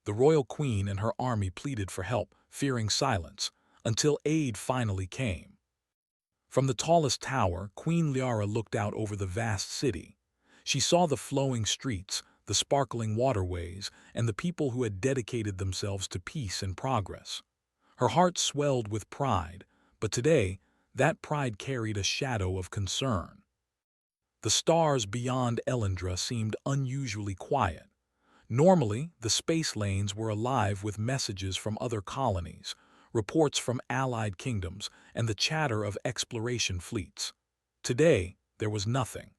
The royal queen and her army pleaded for help, fearing silence, until aid finally came. From the tallest tower, Queen Liara looked out over the vast city. She saw the flowing streets, the sparkling waterways, and the people who had dedicated themselves to peace and progress. Her heart swelled with pride, but today, that pride carried a shadow of concern. The stars beyond Elendra seemed unusually quiet. Normally, the space lanes were alive with messages from other colonies, reports from allied kingdoms, and the chatter of exploration fleets. Today, there was nothing.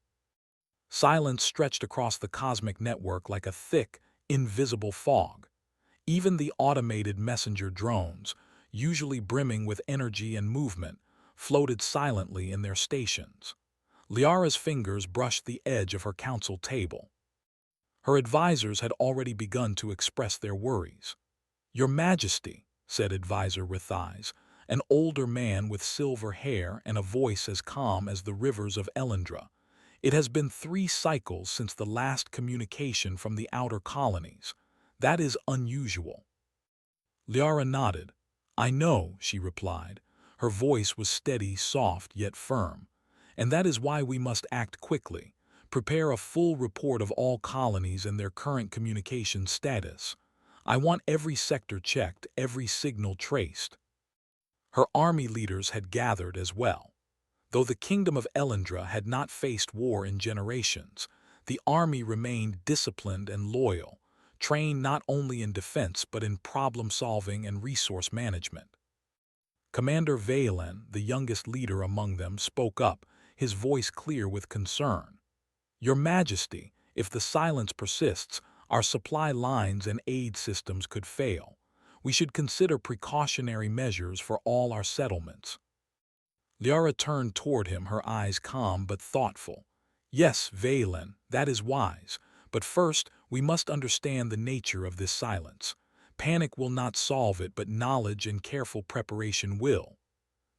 Silence stretched across the cosmic network like a thick, invisible fog. Even the automated messenger drones, usually brimming with energy and movement, floated silently in their stations. Liara's fingers brushed the edge of her council table. Her advisors had already begun to express their worries. "Your Majesty," said Advisor Rithais, an older man with silver hair and a voice as calm as the rivers of Elendra, "it has been 3 cycles since the last communication from the outer colonies. That is unusual." Liara nodded. "I know," she replied. Her voice was steady, soft, yet firm. "And that is why we must act quickly. Prepare a full report of all colonies and their current communication status. I want every sector checked, every signal traced." Her army leaders had gathered as well. Though the kingdom of Elendra had not faced war in generations, the army remained disciplined and loyal, trained not only in defense but in problem-solving and resource management. Commander Valen, the youngest leader among them, spoke up, his voice clear with concern. "Your Majesty, if the silence persists, our supply lines and aid systems could fail. We should consider precautionary measures for all our settlements." Liara turned toward him, her eyes calm but thoughtful. "Yes, Valen, that is wise. But first, we must understand the nature of this silence. Panic will not solve it, but knowledge and careful preparation will."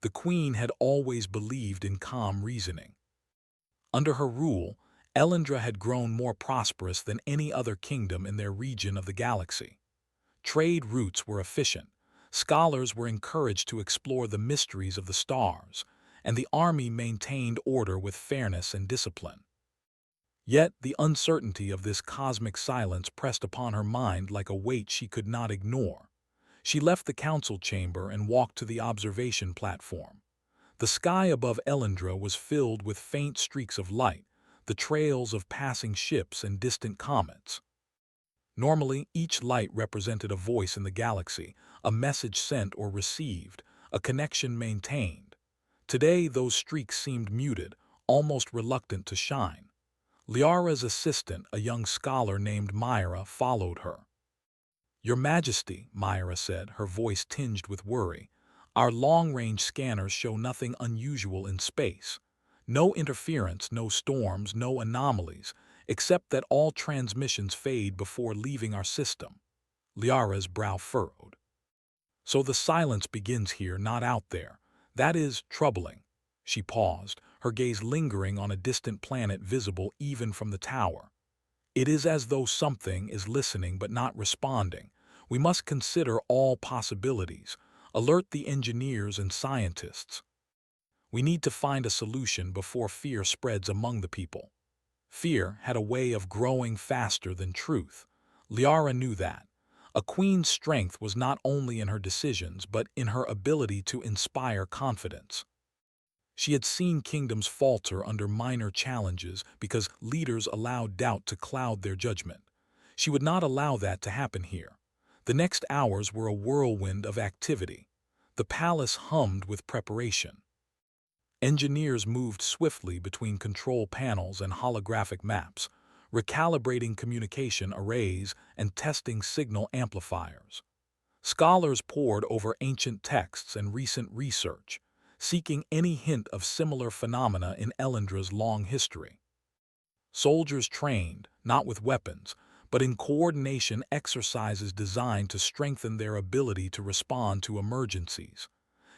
The Queen had always believed in calm reasoning. Under her rule, Elendra had grown more prosperous than any other kingdom in their region of the galaxy. Trade routes were efficient, scholars were encouraged to explore the mysteries of the stars, and the army maintained order with fairness and discipline. Yet the uncertainty of this cosmic silence pressed upon her mind like a weight she could not ignore. She left the council chamber and walked to the observation platform. The sky above Elendra was filled with faint streaks of light, the trails of passing ships and distant comets. Normally, each light represented a voice in the galaxy, a message sent or received, a connection maintained. Today, those streaks seemed muted, almost reluctant to shine. Liara's assistant, a young scholar named Myra, followed her. "Your Majesty," Myra said, her voice tinged with worry, "our long-range scanners show nothing unusual in space. No interference, no storms, no anomalies, except that all transmissions fade before leaving our system." Liara's brow furrowed. "So the silence begins here, not out there. That is troubling." She paused, her gaze lingering on a distant planet visible even from the tower. "It is as though something is listening but not responding. We must consider all possibilities, alert the engineers and scientists. We need to find a solution before fear spreads among the people." Fear had a way of growing faster than truth. Liara knew that. A queen's strength was not only in her decisions but in her ability to inspire confidence. She had seen kingdoms falter under minor challenges because leaders allowed doubt to cloud their judgment. She would not allow that to happen here. The next hours were a whirlwind of activity. The palace hummed with preparation. Engineers moved swiftly between control panels and holographic maps, recalibrating communication arrays and testing signal amplifiers. Scholars pored over ancient texts and recent research, seeking any hint of similar phenomena in Elendra's long history. Soldiers trained, not with weapons, but in coordination exercises designed to strengthen their ability to respond to emergencies.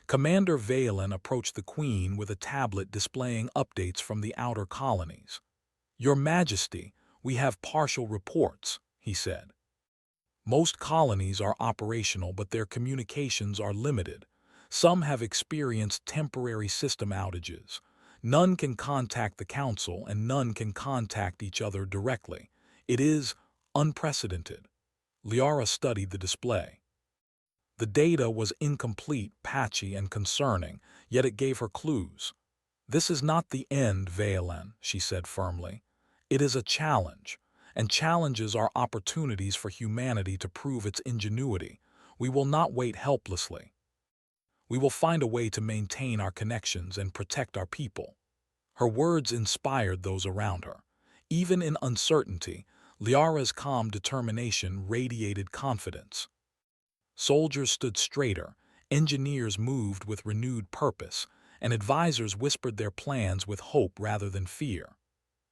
Commander Valen approached the Queen with a tablet displaying updates from the outer colonies. "Your Majesty, we have partial reports," he said. Most colonies are operational, but their communications are limited. Some have experienced temporary system outages. None can contact the council, and none can contact each other directly. It is unprecedented. Liara studied the display. The data was incomplete, patchy, and concerning, yet it gave her clues. "This is not the end, Valen," she said firmly. "It is a challenge, and challenges are opportunities for humanity to prove its ingenuity. We will not wait helplessly. We will find a way to maintain our connections and protect our people." Her words inspired those around her. Even in uncertainty, Liara's calm determination radiated confidence. Soldiers stood straighter, engineers moved with renewed purpose, and advisors whispered their plans with hope rather than fear.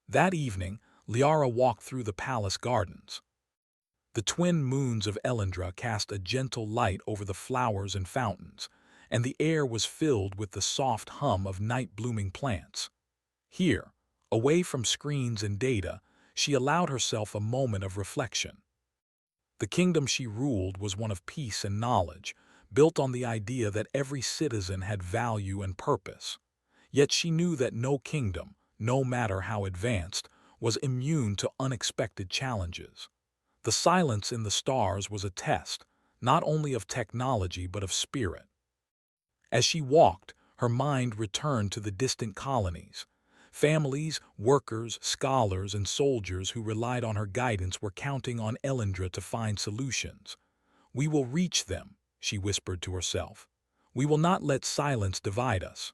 That evening, Liara walked through the palace gardens. The twin moons of Elendra cast a gentle light over the flowers and fountains, and the air was filled with the soft hum of night-blooming plants. Here, away from screens and data, she allowed herself a moment of reflection. The kingdom she ruled was one of peace and knowledge, built on the idea that every citizen had value and purpose. Yet she knew that no kingdom, no matter how advanced, was immune to unexpected challenges. The silence in the stars was a test, not only of technology but of spirit. As she walked, her mind returned to the distant colonies. Families, workers, scholars, and soldiers who relied on her guidance were counting on Elendra to find solutions. "We will reach them," she whispered to herself. "We will not let silence divide us."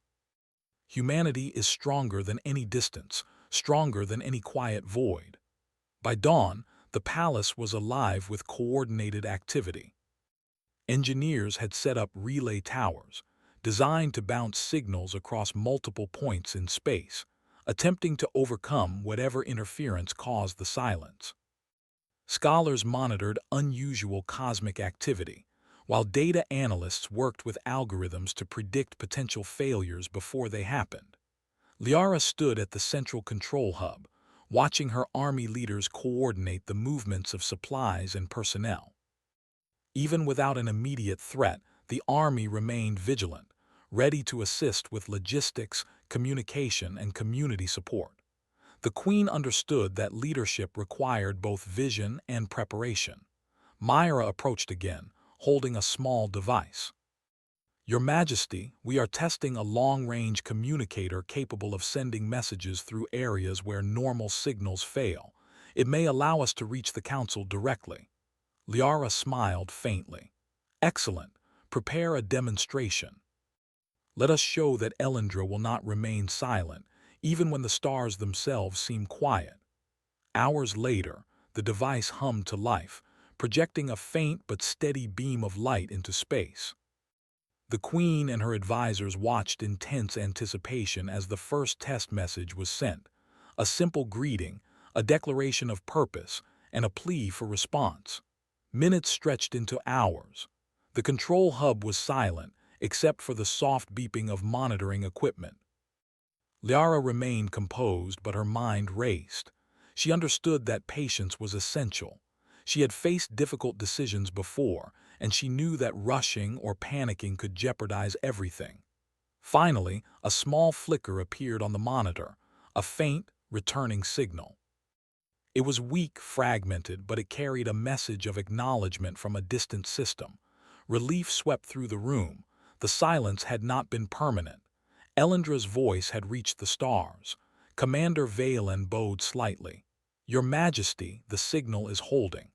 Humanity is stronger than any distance, stronger than any quiet void. By dawn, the palace was alive with coordinated activity. Engineers had set up relay towers, designed to bounce signals across multiple points in space, attempting to overcome whatever interference caused the silence. Scholars monitored unusual cosmic activity, while data analysts worked with algorithms to predict potential failures before they happened. Liara stood at the central control hub, watching her army leaders coordinate the movements of supplies and personnel. Even without an immediate threat, the army remained vigilant, ready to assist with logistics, communication, and community support. The Queen understood that leadership required both vision and preparation. Myra approached again, holding a small device. "Your Majesty, we are testing a long-range communicator capable of sending messages through areas where normal signals fail. It may allow us to reach the Council directly." Liara smiled faintly. "Excellent. Prepare a demonstration. Let us show that Elendra will not remain silent, even when the stars themselves seem quiet." Hours later, the device hummed to life, projecting a faint but steady beam of light into space. The Queen and her advisors watched in tense anticipation as the first test message was sent. A simple greeting, a declaration of purpose, and a plea for response. Minutes stretched into hours. The control hub was silent, except for the soft beeping of monitoring equipment. Liara remained composed, but her mind raced. She understood that patience was essential. She had faced difficult decisions before, and she knew that rushing or panicking could jeopardize everything. Finally, a small flicker appeared on the monitor, a faint, returning signal. It was weak, fragmented, but it carried a message of acknowledgement from a distant system. Relief swept through the room. The silence had not been permanent. Elendra's voice had reached the stars. Commander Valen bowed slightly. "Your Majesty, the signal is holding.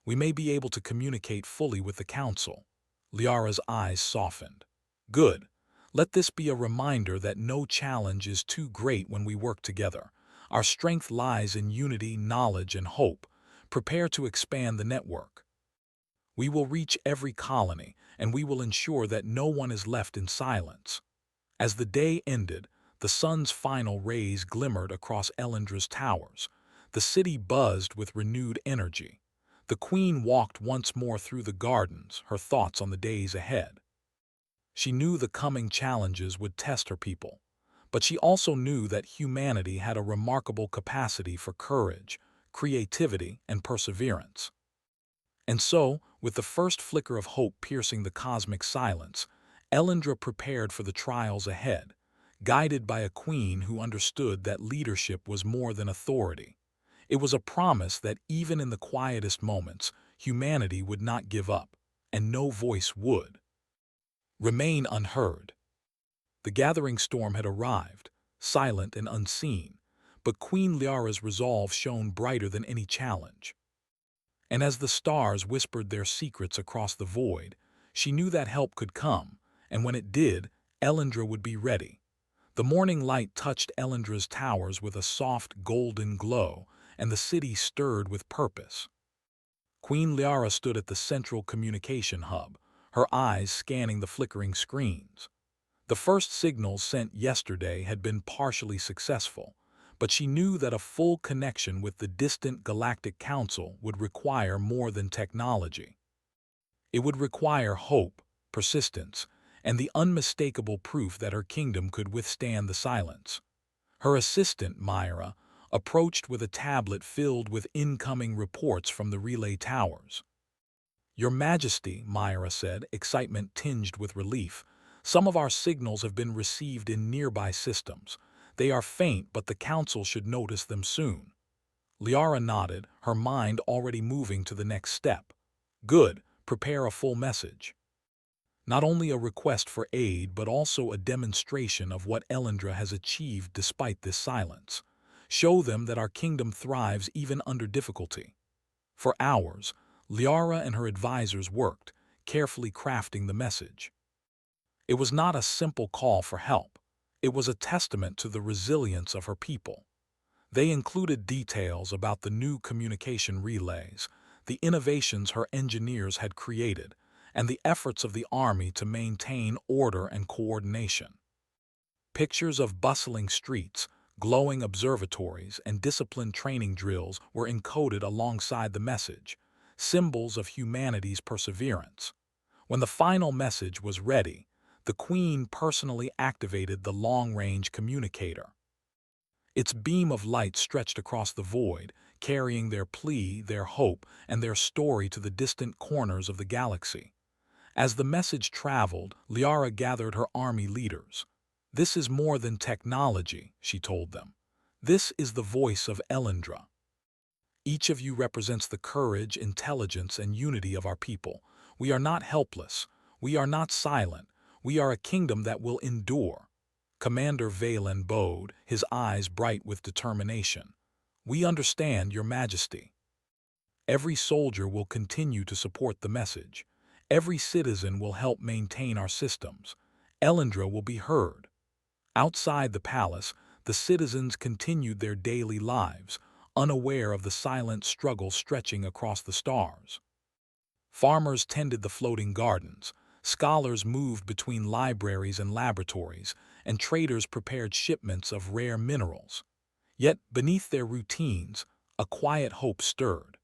We may be able to communicate fully with the Council." Liara's eyes softened. "Good. Let this be a reminder that no challenge is too great when we work together. Our strength lies in unity, knowledge, and hope. Prepare to expand the network. We will reach every colony, and we will ensure that no one is left in silence." As the day ended, the sun's final rays glimmered across Elendra's towers. The city buzzed with renewed energy. The Queen walked once more through the gardens, her thoughts on the days ahead. She knew the coming challenges would test her people, but she also knew that humanity had a remarkable capacity for courage, creativity, and perseverance. And so, with the first flicker of hope piercing the cosmic silence, Elendra prepared for the trials ahead, guided by a queen who understood that leadership was more than authority. It was a promise that even in the quietest moments, humanity would not give up, and no voice would remain unheard. The gathering storm had arrived, silent and unseen, but Queen Liara's resolve shone brighter than any challenge. And as the stars whispered their secrets across the void, she knew that help could come, and when it did, Elendra would be ready. The morning light touched Elendra's towers with a soft golden glow, and the city stirred with purpose. Queen Liara stood at the central communication hub, her eyes scanning the flickering screens. The first signals sent yesterday had been partially successful, but she knew that a full connection with the distant Galactic Council would require more than technology. It would require hope, persistence, and the unmistakable proof that her kingdom could withstand the silence. Her assistant, Myra, approached with a tablet filled with incoming reports from the relay towers. "Your Majesty," Myra said, excitement tinged with relief, "some of our signals have been received in nearby systems. They are faint, but the Council should notice them soon." Liara nodded, her mind already moving to the next step. "Good, prepare a full message. Not only a request for aid, but also a demonstration of what Elendra has achieved despite this silence. Show them that our kingdom thrives even under difficulty." For hours, Liara and her advisors worked, carefully crafting the message. It was not a simple call for help. It was a testament to the resilience of her people. They included details about the new communication relays, the innovations her engineers had created, and the efforts of the army to maintain order and coordination. Pictures of bustling streets, glowing observatories, and disciplined training drills were encoded alongside the message, symbols of humanity's perseverance. When the final message was ready, the Queen personally activated the long-range communicator. Its beam of light stretched across the void, carrying their plea, their hope, and their story to the distant corners of the galaxy. As the message traveled, Liara gathered her army leaders. "This is more than technology," she told them. "This is the voice of Elendra. Each of you represents the courage, intelligence, and unity of our people. We are not helpless. We are not silent. We are a kingdom that will endure." Commander Valen bowed, his eyes bright with determination. "We understand, Your Majesty." Every soldier will continue to support the message. Every citizen will help maintain our systems. Elendra will be heard. Outside the palace, the citizens continued their daily lives, unaware of the silent struggle stretching across the stars. Farmers tended the floating gardens, scholars moved between libraries and laboratories, and traders prepared shipments of rare minerals. Yet, beneath their routines, a quiet hope stirred.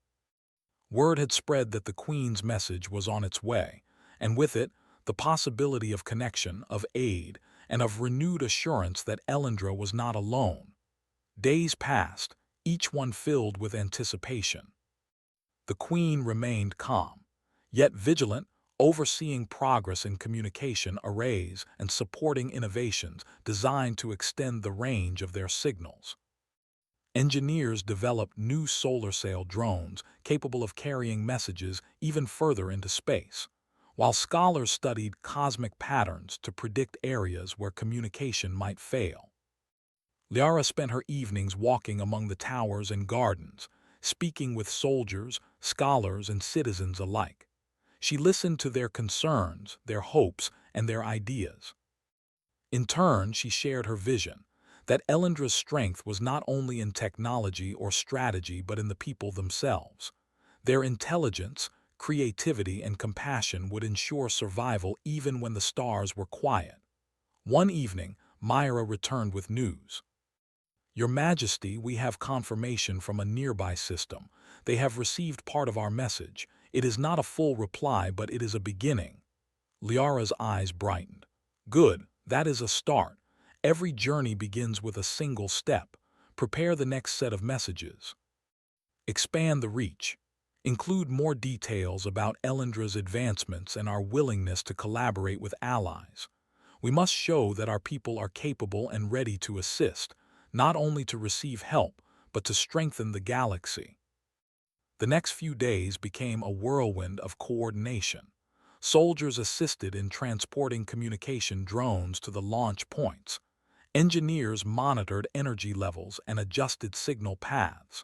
Word had spread that the Queen's message was on its way, and with it, the possibility of connection, of aid, and of renewed assurance that Elendra was not alone. Days passed, each one filled with anticipation. The Queen remained calm, yet vigilant, overseeing progress in communication arrays and supporting innovations designed to extend the range of their signals. Engineers developed new solar sail drones capable of carrying messages even further into space, while scholars studied cosmic patterns to predict areas where communication might fail. Liara spent her evenings walking among the towers and gardens, speaking with soldiers, scholars, and citizens alike. She listened to their concerns, their hopes, and their ideas. In turn, she shared her vision, that Elendra's strength was not only in technology or strategy but in the people themselves. Their intelligence, creativity, and compassion would ensure survival even when the stars were quiet. One evening, Myra returned with news. "Your Majesty, we have confirmation from a nearby system. They have received part of our message. It is not a full reply, but it is a beginning." Liara's eyes brightened. "Good, that is a start. Every journey begins with a single step. Prepare the next set of messages. Expand the reach. Include more details about Elendra's advancements and our willingness to collaborate with allies. We must show that our people are capable and ready to assist, not only to receive help, but to strengthen the galaxy. The next few days became a whirlwind of coordination. Soldiers assisted in transporting communication drones to the launch points. Engineers monitored energy levels and adjusted signal paths.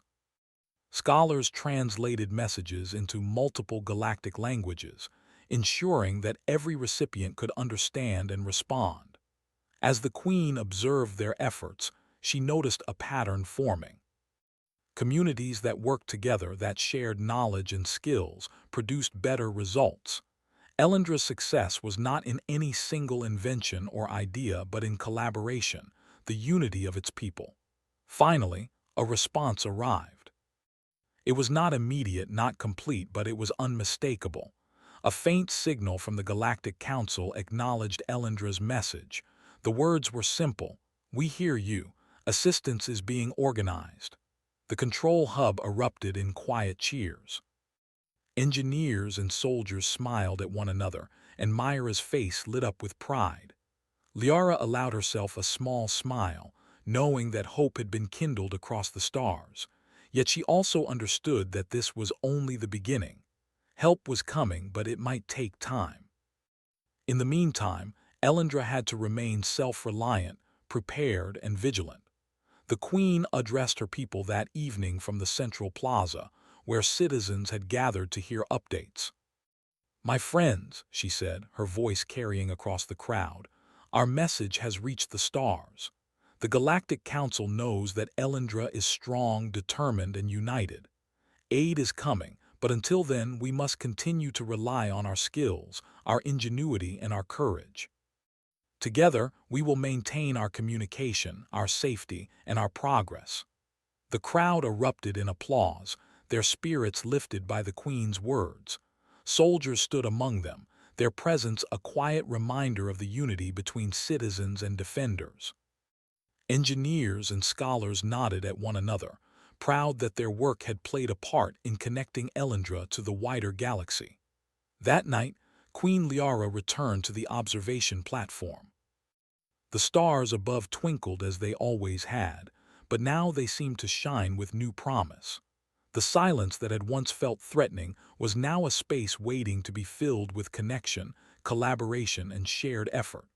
Scholars translated messages into multiple galactic languages, ensuring that every recipient could understand and respond. As the Queen observed their efforts, she noticed a pattern forming. Communities that worked together, that shared knowledge and skills, produced better results. Elendra's success was not in any single invention or idea, but in collaboration, the unity of its people. Finally, a response arrived. It was not immediate, not complete, but it was unmistakable. A faint signal from the Galactic Council acknowledged Elendra's message. The words were simple: "We hear you. Assistance is being organized." The control hub erupted in quiet cheers. Engineers and soldiers smiled at one another, and Myra's face lit up with pride. Liara allowed herself a small smile, knowing that hope had been kindled across the stars. Yet she also understood that this was only the beginning. Help was coming, but it might take time. In the meantime, Elendra had to remain self-reliant, prepared, and vigilant. The Queen addressed her people that evening from the central plaza, where citizens had gathered to hear updates. "My friends," she said, her voice carrying across the crowd, "our message has reached the stars. The Galactic Council knows that Elendra is strong, determined, and united. Aid is coming, but until then we must continue to rely on our skills, our ingenuity, and our courage. Together, we will maintain our communication, our safety, and our progress." The crowd erupted in applause, their spirits lifted by the Queen's words. Soldiers stood among them, their presence a quiet reminder of the unity between citizens and defenders. Engineers and scholars nodded at one another, proud that their work had played a part in connecting Elendra to the wider galaxy. That night, Queen Liara returned to the observation platform. The stars above twinkled as they always had, but now they seemed to shine with new promise. The silence that had once felt threatening was now a space waiting to be filled with connection, collaboration, and shared effort.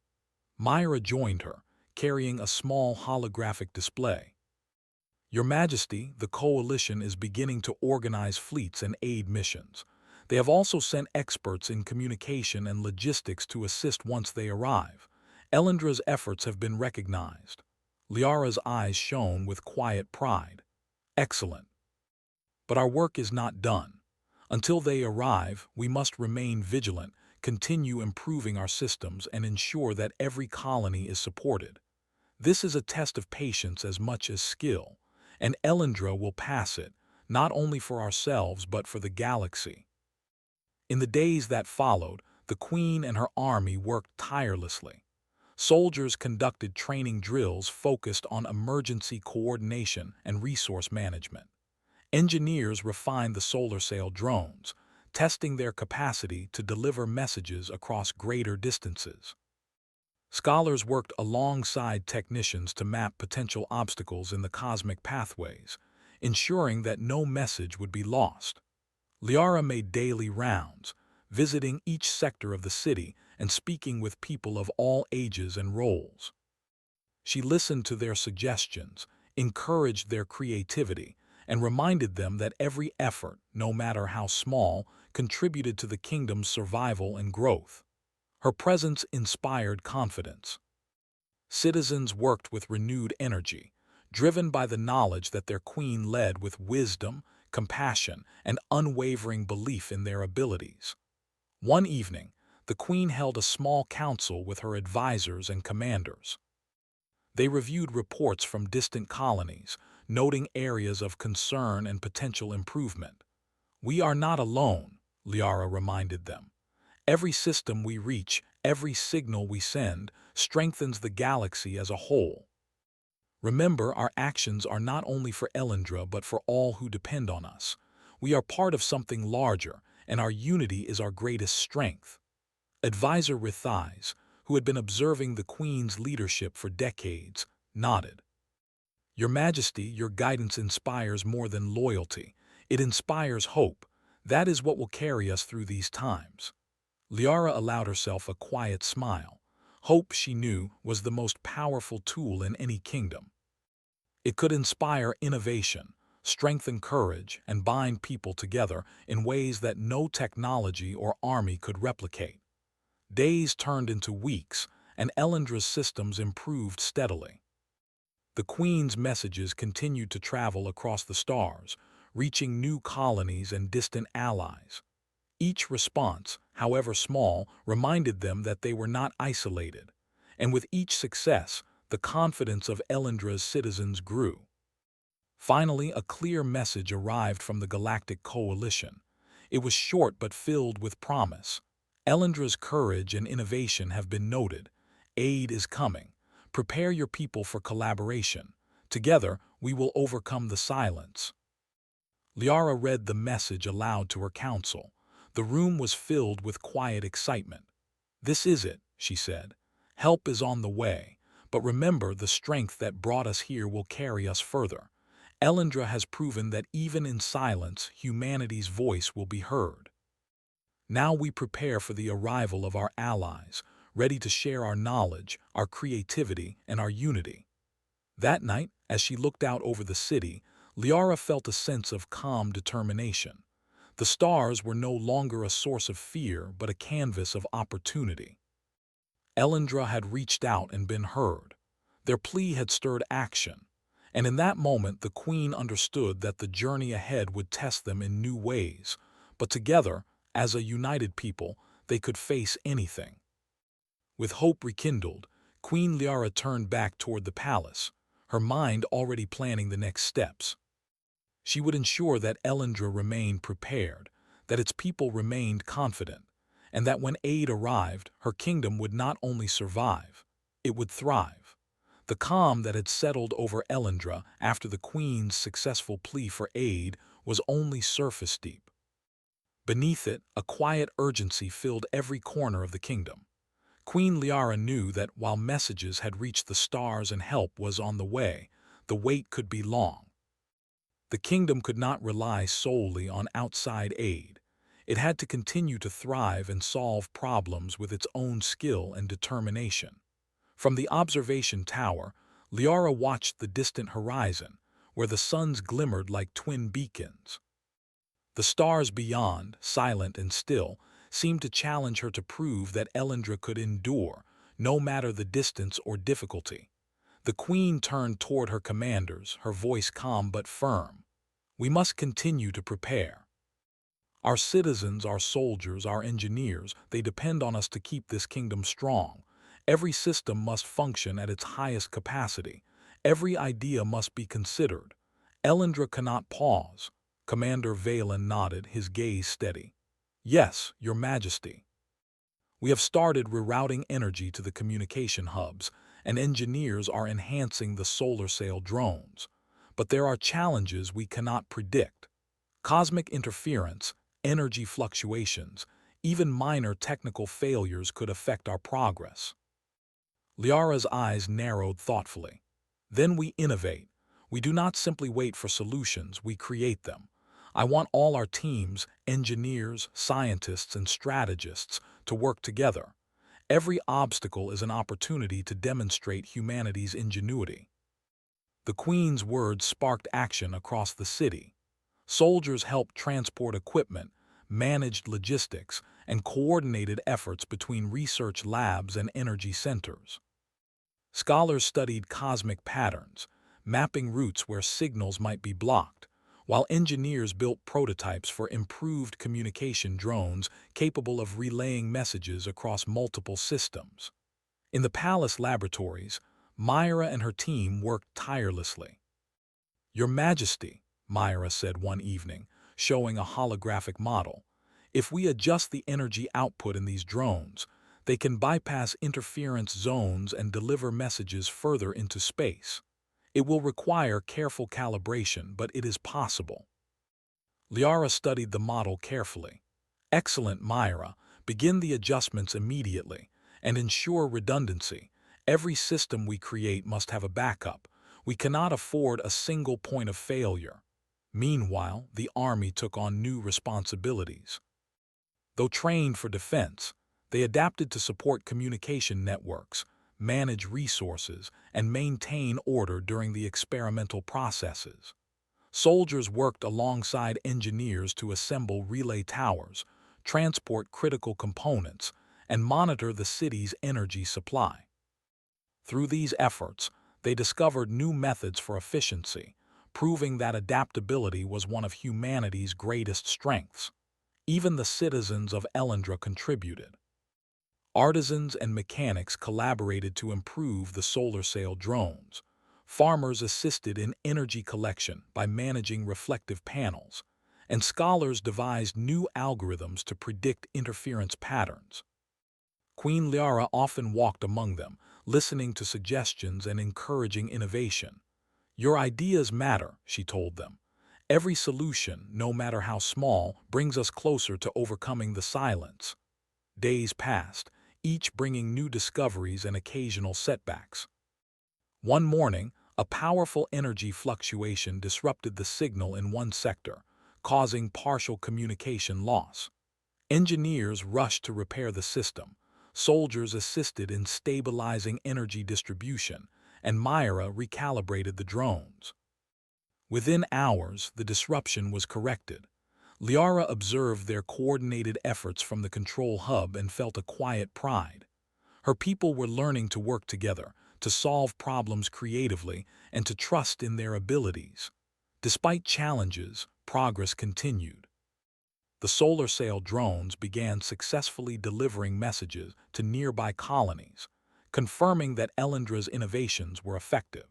Myra joined her, carrying a small holographic display. "Your Majesty, the Coalition is beginning to organize fleets and aid missions. They have also sent experts in communication and logistics to assist once they arrive. Elendra's efforts have been recognized." Liara's eyes shone with quiet pride. "Excellent. But our work is not done. Until they arrive, we must remain vigilant, continue improving our systems, and ensure that every colony is supported. This is a test of patience as much as skill, and Elendra will pass it, not only for ourselves but for the galaxy." In the days that followed, the Queen and her army worked tirelessly. Soldiers conducted training drills focused on emergency coordination and resource management. Engineers refined the solar sail drones, testing their capacity to deliver messages across greater distances. Scholars worked alongside technicians to map potential obstacles in the cosmic pathways, ensuring that no message would be lost. Liara made daily rounds, visiting each sector of the city and speaking with people of all ages and roles. She listened to their suggestions, encouraged their creativity, and reminded them that every effort, no matter how small, contributed to the kingdom's survival and growth. Her presence inspired confidence. Citizens worked with renewed energy, driven by the knowledge that their queen led with wisdom, compassion, and unwavering belief in their abilities. One evening, the queen held a small council with her advisors and commanders. They reviewed reports from distant colonies, noting areas of concern and potential improvement. "We are not alone," Liara reminded them. "Every system we reach, every signal we send, strengthens the galaxy as a whole. Remember, our actions are not only for Elendra but for all who depend on us. We are part of something larger, and our unity is our greatest strength. Advisor Rithais, who had been observing the Queen's leadership for decades, nodded. Your Majesty, your guidance inspires more than loyalty. It inspires hope. That is what will carry us through these times. Liara allowed herself a quiet smile. Hope, she knew, was the most powerful tool in any kingdom. It could inspire innovation, strengthen courage, and bind people together in ways that no technology or army could replicate. Days turned into weeks, and Elendra's systems improved steadily. The Queen's messages continued to travel across the stars, reaching new colonies and distant allies. Each response, however small, reminded them that they were not isolated, and with each success, the confidence of Elendra's citizens grew. Finally, a clear message arrived from the Galactic Coalition. It was short but filled with promise. Elendra's courage and innovation have been noted. Aid is coming. Prepare your people for collaboration. Together, we will overcome the silence. Liara read the message aloud to her council. The room was filled with quiet excitement. This is it, she said. Help is on the way, but remember the strength that brought us here will carry us further. Elendra has proven that even in silence, humanity's voice will be heard. Now we prepare for the arrival of our allies, ready to share our knowledge, our creativity, and our unity. That night, as she looked out over the city, Liara felt a sense of calm determination. The stars were no longer a source of fear, but a canvas of opportunity. Elendra had reached out and been heard. Their plea had stirred action, and in that moment the Queen understood that the journey ahead would test them in new ways, but together, as a united people, they could face anything. With hope rekindled, Queen Liara turned back toward the palace, her mind already planning the next steps. She would ensure that Elendra remained prepared, that its people remained confident, and that when aid arrived, her kingdom would not only survive, it would thrive. The calm that had settled over Elendra after the Queen's successful plea for aid was only surface deep. Beneath it, a quiet urgency filled every corner of the kingdom. Queen Liara knew that while messages had reached the stars and help was on the way, the wait could be long. The kingdom could not rely solely on outside aid. It had to continue to thrive and solve problems with its own skill and determination. From the observation tower, Liara watched the distant horizon, where the suns glimmered like twin beacons. The stars beyond, silent and still, seemed to challenge her to prove that Elendra could endure, no matter the distance or difficulty. The Queen turned toward her commanders, her voice calm but firm. We must continue to prepare. Our citizens, our soldiers, our engineers, they depend on us to keep this kingdom strong. Every system must function at its highest capacity. Every idea must be considered. Elendra cannot pause. Commander Valen nodded, his gaze steady. Yes, Your Majesty. We have started rerouting energy to the communication hubs, and engineers are enhancing the solar sail drones. But there are challenges we cannot predict. Cosmic interference, energy fluctuations, even minor technical failures could affect our progress. Liara's eyes narrowed thoughtfully. Then we innovate. We do not simply wait for solutions, we create them. I want all our teams, engineers, scientists, and strategists, to work together. Every obstacle is an opportunity to demonstrate humanity's ingenuity. The Queen's words sparked action across the city. Soldiers helped transport equipment, managed logistics, and coordinated efforts between research labs and energy centers. Scholars studied cosmic patterns, mapping routes where signals might be blocked, while engineers built prototypes for improved communication drones capable of relaying messages across multiple systems. In the palace laboratories, Myra and her team worked tirelessly. Your Majesty, Myra said one evening, showing a holographic model, if we adjust the energy output in these drones, they can bypass interference zones and deliver messages further into space. It will require careful calibration, but it is possible. Liara studied the model carefully. Excellent, Myra. Begin the adjustments immediately and ensure redundancy. Every system we create must have a backup. We cannot afford a single point of failure. Meanwhile, the army took on new responsibilities. Though trained for defense, they adapted to support communication networks, manage resources, and maintain order during the experimental processes. Soldiers worked alongside engineers to assemble relay towers, transport critical components, and monitor the city's energy supply. Through these efforts, they discovered new methods for efficiency, proving that adaptability was one of humanity's greatest strengths. Even the citizens of Elendra contributed. Artisans and mechanics collaborated to improve the solar sail drones. Farmers assisted in energy collection by managing reflective panels, and scholars devised new algorithms to predict interference patterns. Queen Liara often walked among them, listening to suggestions and encouraging innovation. "Your ideas matter," she told them. "Every solution, no matter how small, brings us closer to overcoming the silence." Days passed, each bringing new discoveries and occasional setbacks. One morning, a powerful energy fluctuation disrupted the signal in one sector, causing partial communication loss. Engineers rushed to repair the system, soldiers assisted in stabilizing energy distribution, and Myra recalibrated the drones. Within hours, the disruption was corrected. Liara observed their coordinated efforts from the control hub and felt a quiet pride. Her people were learning to work together, to solve problems creatively, and to trust in their abilities. Despite challenges, progress continued. The solar sail drones began successfully delivering messages to nearby colonies, confirming that Elendra's innovations were effective.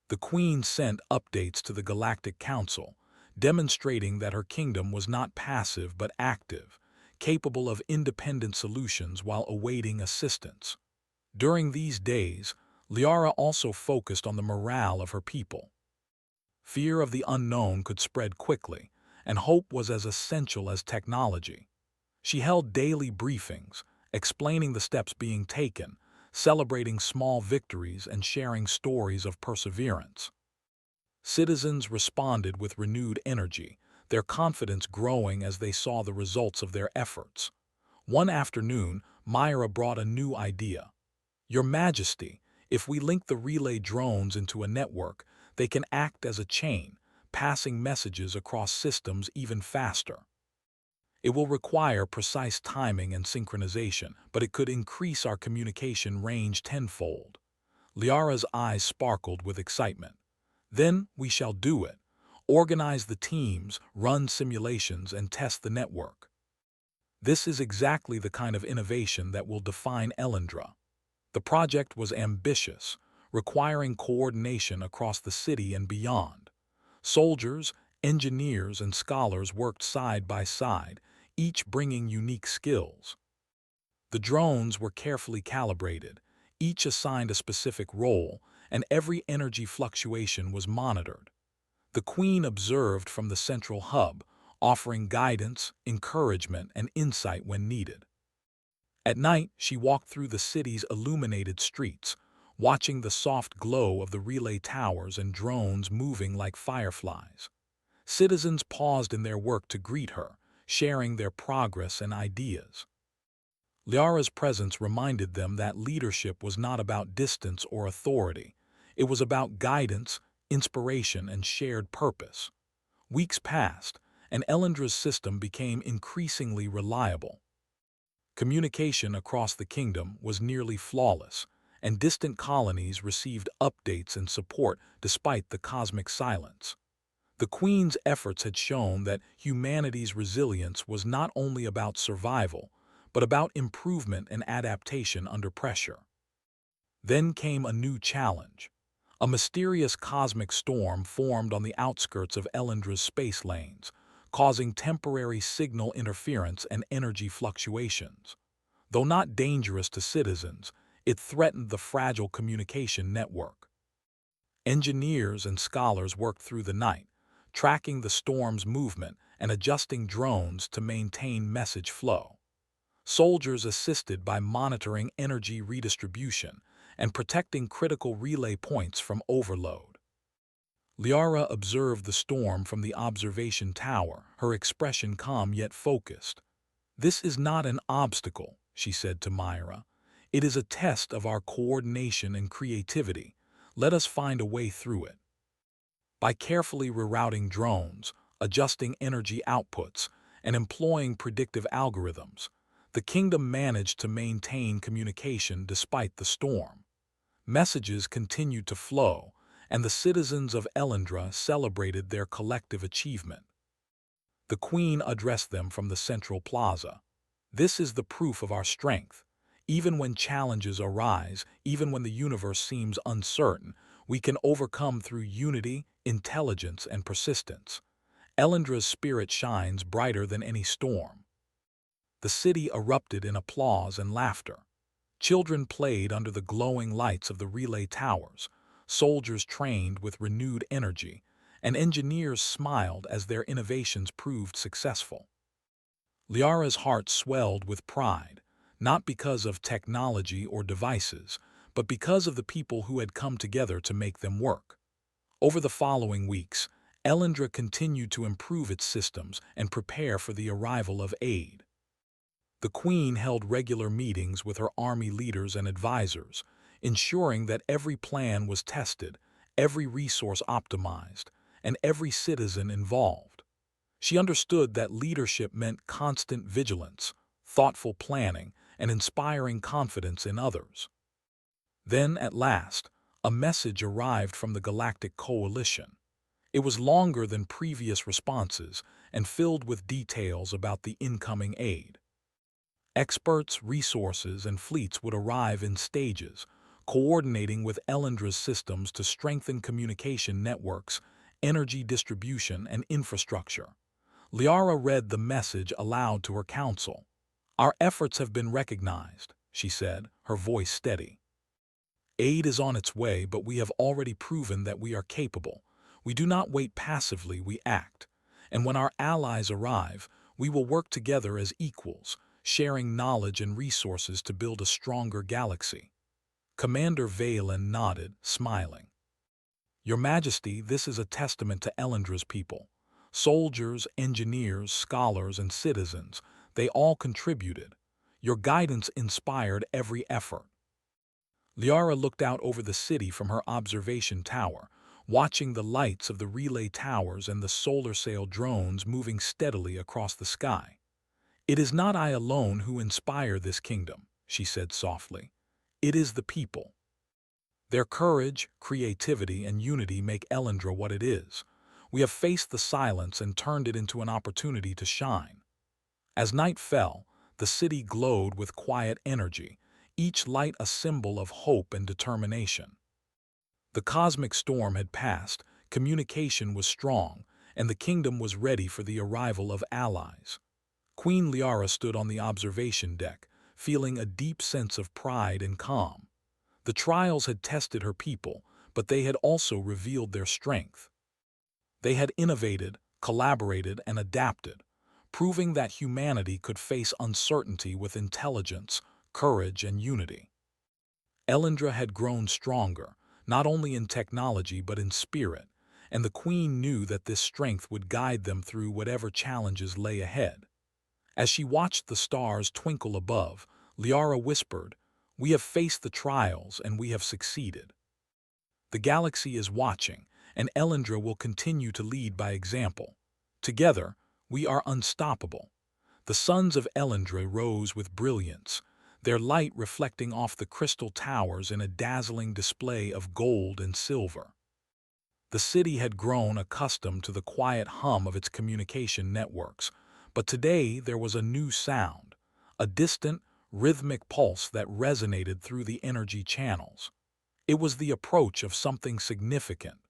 The Queen sent updates to the Galactic Council, demonstrating that her kingdom was not passive but active, capable of independent solutions while awaiting assistance. During these days, Liara also focused on the morale of her people. Fear of the unknown could spread quickly, and hope was as essential as technology. She held daily briefings, explaining the steps being taken, celebrating small victories, and sharing stories of perseverance. Citizens responded with renewed energy, their confidence growing as they saw the results of their efforts. One afternoon, Myra brought a new idea. "Your Majesty, if we link the relay drones into a network, they can act as a chain, passing messages across systems even faster. It will require precise timing and synchronization, but it could increase our communication range tenfold." Liara's eyes sparkled with excitement. "Then we shall do it. Organize the teams, run simulations, and test the network." This is exactly the kind of innovation that will define Elendra. The project was ambitious, requiring coordination across the city and beyond. Soldiers, engineers, and scholars worked side by side, each bringing unique skills. The drones were carefully calibrated, each assigned a specific role, and every energy fluctuation was monitored. The Queen observed from the central hub, offering guidance, encouragement, and insight when needed. At night, she walked through the city's illuminated streets, watching the soft glow of the relay towers and drones moving like fireflies. Citizens paused in their work to greet her, sharing their progress and ideas. Liara's presence reminded them that leadership was not about distance or authority. It was about guidance, inspiration, and shared purpose. Weeks passed, and Elendra's system became increasingly reliable. Communication across the kingdom was nearly flawless, and distant colonies received updates and support despite the cosmic silence. The Queen's efforts had shown that humanity's resilience was not only about survival, but about improvement and adaptation under pressure. Then came a new challenge. A mysterious cosmic storm formed on the outskirts of Elendra's space lanes, causing temporary signal interference and energy fluctuations. Though not dangerous to citizens, it threatened the fragile communication network. Engineers and scholars worked through the night, tracking the storm's movement and adjusting drones to maintain message flow. Soldiers assisted by monitoring energy redistribution and protecting critical relay points from overload. Liara observed the storm from the observation tower, her expression calm yet focused. "This is not an obstacle," she said to Myra. "It is a test of our coordination and creativity. Let us find a way through it." By carefully rerouting drones, adjusting energy outputs, and employing predictive algorithms, the kingdom managed to maintain communication despite the storm. Messages continued to flow, and the citizens of Elendra celebrated their collective achievement. The queen addressed them from the central plaza. "This is the proof of our strength. Even when challenges arise, even when the universe seems uncertain, we can overcome through unity, intelligence, and persistence. Elendra's spirit shines brighter than any storm." The city erupted in applause and laughter. Children played under the glowing lights of the relay towers, soldiers trained with renewed energy, and engineers smiled as their innovations proved successful. Liara's heart swelled with pride, not because of technology or devices, but because of the people who had come together to make them work. Over the following weeks, Elendra continued to improve its systems and prepare for the arrival of aid. The queen held regular meetings with her army leaders and advisors, ensuring that every plan was tested, every resource optimized, and every citizen involved. She understood that leadership meant constant vigilance, thoughtful planning, and inspiring confidence in others. Then, at last, a message arrived from the Galactic Coalition. It was longer than previous responses and filled with details about the incoming aid. Experts, resources, and fleets would arrive in stages, coordinating with Elendra's systems to strengthen communication networks, energy distribution, and infrastructure. Liara read the message aloud to her council. "Our efforts have been recognized," she said, her voice steady. "Aid is on its way, but we have already proven that we are capable. We do not wait passively, we act. And when our allies arrive, we will work together as equals, sharing knowledge and resources to build a stronger galaxy." Commander Valen nodded, smiling. "Your Majesty, this is a testament to Elendra's people. Soldiers, engineers, scholars, and citizens, they all contributed. Your guidance inspired every effort." Liara looked out over the city from her observation tower, watching the lights of the relay towers and the solar sail drones moving steadily across the sky. "It is not I alone who inspire this kingdom," she said softly. "It is the people. Their courage, creativity, and unity make Elendra what it is. We have faced the silence and turned it into an opportunity to shine." As night fell, the city glowed with quiet energy, each light a symbol of hope and determination. The cosmic storm had passed, communication was strong, and the kingdom was ready for the arrival of allies. Queen Liara stood on the observation deck, feeling a deep sense of pride and calm. The trials had tested her people, but they had also revealed their strength. They had innovated, collaborated, and adapted, proving that humanity could face uncertainty with intelligence, courage, and unity. Elendra had grown stronger, not only in technology but in spirit, and the queen knew that this strength would guide them through whatever challenges lay ahead. As she watched the stars twinkle above, Liara whispered, "We have faced the trials and we have succeeded. The galaxy is watching, and Elendra will continue to lead by example. Together, we are unstoppable." The suns of Elendra rose with brilliance, their light reflecting off the crystal towers in a dazzling display of gold and silver. The city had grown accustomed to the quiet hum of its communication networks, but today there was a new sound, a distant, rhythmic pulse that resonated through the energy channels. It was the approach of something significant.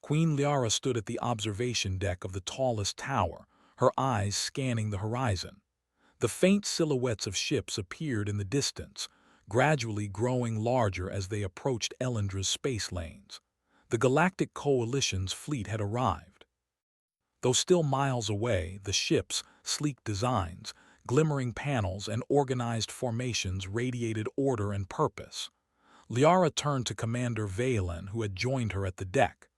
Queen Liara stood at the observation deck of the tallest tower, her eyes scanning the horizon. The faint silhouettes of ships appeared in the distance, gradually growing larger as they approached Elendra's space lanes. The Galactic Coalition's fleet had arrived. Though still miles away, the ship's sleek designs, glimmering panels, and organized formations radiated order and purpose. Liara turned to Commander Valen, who had joined her at the deck.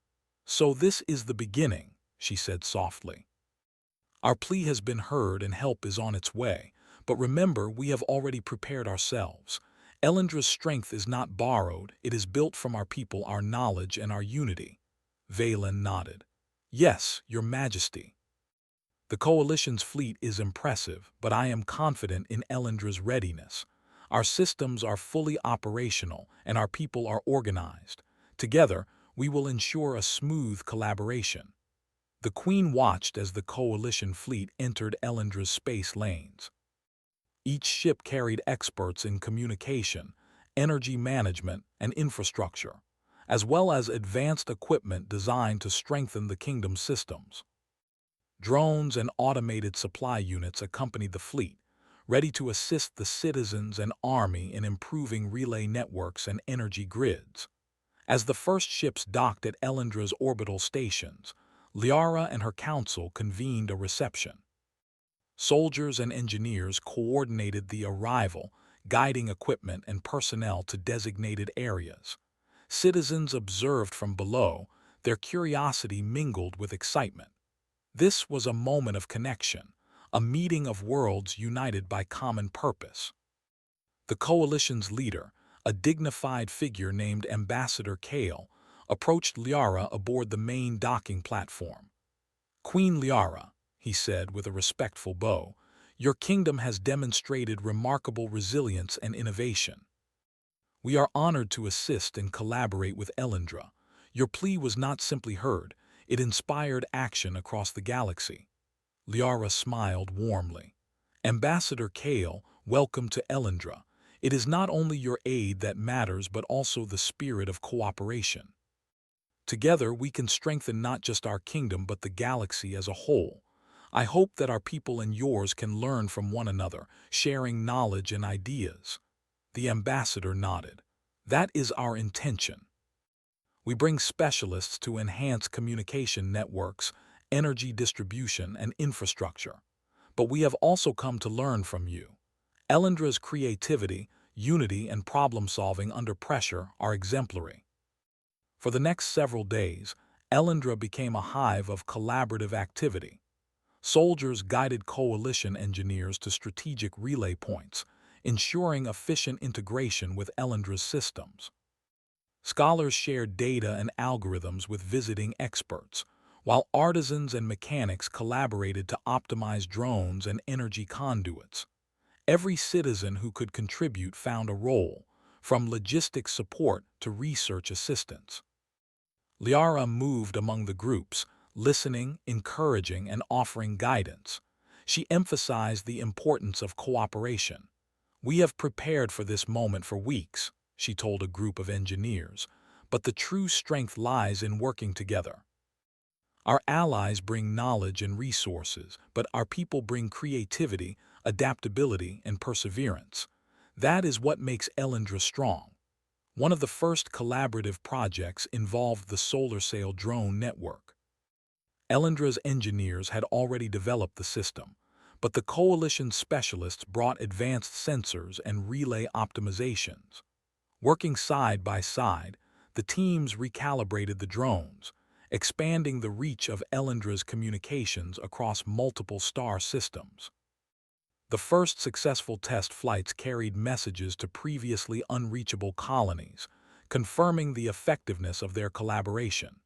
"So this is the beginning," she said softly. "Our plea has been heard and help is on its way, but remember, we have already prepared ourselves. Elendra's strength is not borrowed, it is built from our people, our knowledge, and our unity." Valen nodded. "Yes, Your Majesty. The Coalition's fleet is impressive, but I am confident in Elendra's readiness. Our systems are fully operational, and our people are organized. Together, we will ensure a smooth collaboration." The Queen watched as the Coalition fleet entered Elendra's space lanes. Each ship carried experts in communication, energy management, and infrastructure, as well as advanced equipment designed to strengthen the kingdom's systems. Drones and automated supply units accompanied the fleet, ready to assist the citizens and army in improving relay networks and energy grids. As the first ships docked at Elendra's orbital stations, Liara and her council convened a reception. Soldiers and engineers coordinated the arrival, guiding equipment and personnel to designated areas. Citizens observed from below, their curiosity mingled with excitement. This was a moment of connection, a meeting of worlds united by common purpose. The Coalition's leader, a dignified figure named Ambassador Kale, approached Liara aboard the main docking platform. "Queen Liara," he said with a respectful bow, "your kingdom has demonstrated remarkable resilience and innovation. We are honored to assist and collaborate with Elendra. Your plea was not simply heard, it inspired action across the galaxy." Liara smiled warmly. "Ambassador Kale, welcome to Elendra. It is not only your aid that matters but also the spirit of cooperation. Together we can strengthen not just our kingdom but the galaxy as a whole. I hope that our people and yours can learn from one another, sharing knowledge and ideas." The ambassador nodded. "That is our intention. We bring specialists to enhance communication networks, energy distribution, and infrastructure. But we have also come to learn from you. Elendra's creativity, unity, and problem-solving under pressure are exemplary." For the next several days, Elendra became a hive of collaborative activity. Soldiers guided Coalition engineers to strategic relay points, ensuring efficient integration with Elendra's systems. Scholars shared data and algorithms with visiting experts, while artisans and mechanics collaborated to optimize drones and energy conduits. Every citizen who could contribute found a role, from logistics support to research assistance. Liara moved among the groups, listening, encouraging, and offering guidance. She emphasized the importance of cooperation. "We have prepared for this moment for weeks," she told a group of engineers, "but the true strength lies in working together. Our allies bring knowledge and resources, but our people bring creativity, adaptability, and perseverance. That is what makes Elendra strong." One of the first collaborative projects involved the solar sail drone network. Elendra's engineers had already developed the system, but the Coalition specialists brought advanced sensors and relay optimizations. Working side by side, the teams recalibrated the drones, expanding the reach of Elendra's communications across multiple star systems. The first successful test flights carried messages to previously unreachable colonies, confirming the effectiveness of their collaboration.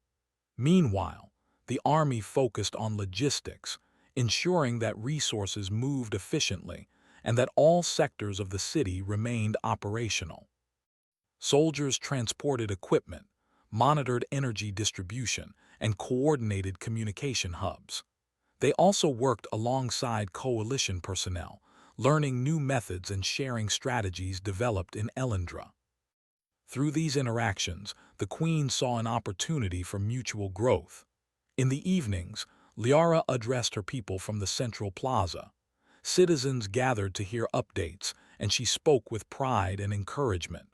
Meanwhile, the Army focused on logistics, ensuring that resources moved efficiently and that all sectors of the city remained operational. Soldiers transported equipment, monitored energy distribution, and coordinated communication hubs. They also worked alongside Coalition personnel, learning new methods and sharing strategies developed in Elendra. Through these interactions, the Queen saw an opportunity for mutual growth. In the evenings, Liara addressed her people from the central plaza. Citizens gathered to hear updates, and she spoke with pride and encouragement.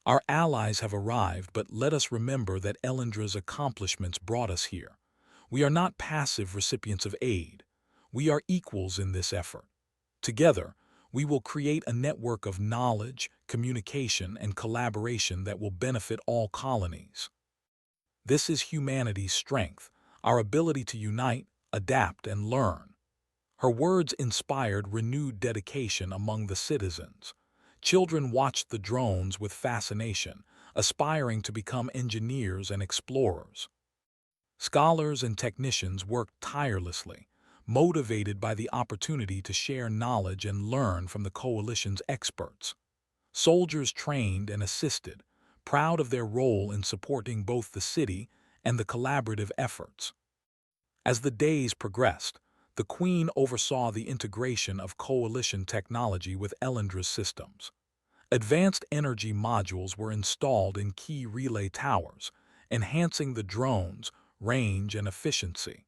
"Our allies have arrived, but let us remember that Elendra's accomplishments brought us here. We are not passive recipients of aid. We are equals in this effort. Together, we will create a network of knowledge, communication, and collaboration that will benefit all colonies. This is humanity's strength, our ability to unite, adapt, and learn. Her words inspired renewed dedication among the citizens. Children watched the drones with fascination, aspiring to become engineers and explorers. Scholars and technicians worked tirelessly, motivated by the opportunity to share knowledge and learn from the coalition's experts. Soldiers trained and assisted, proud of their role in supporting both the city and the collaborative efforts. As the days progressed, the Queen oversaw the integration of coalition technology with Elendra's systems. Advanced energy modules were installed in key relay towers, enhancing the drones' range and efficiency.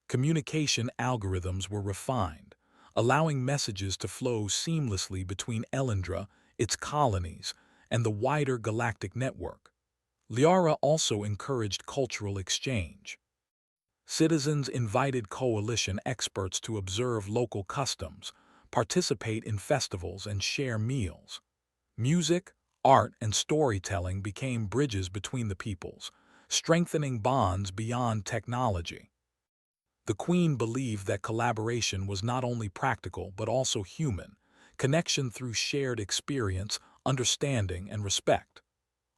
Communication algorithms were refined, allowing messages to flow seamlessly between Elendra, its colonies, and the wider galactic network. Liara also encouraged cultural exchange. Citizens invited coalition experts to observe local customs, participate in festivals, and share meals. Music, art, and storytelling became bridges between the peoples, strengthening bonds beyond technology. The Queen believed that collaboration was not only practical but also human, connection through shared experience, understanding, and respect.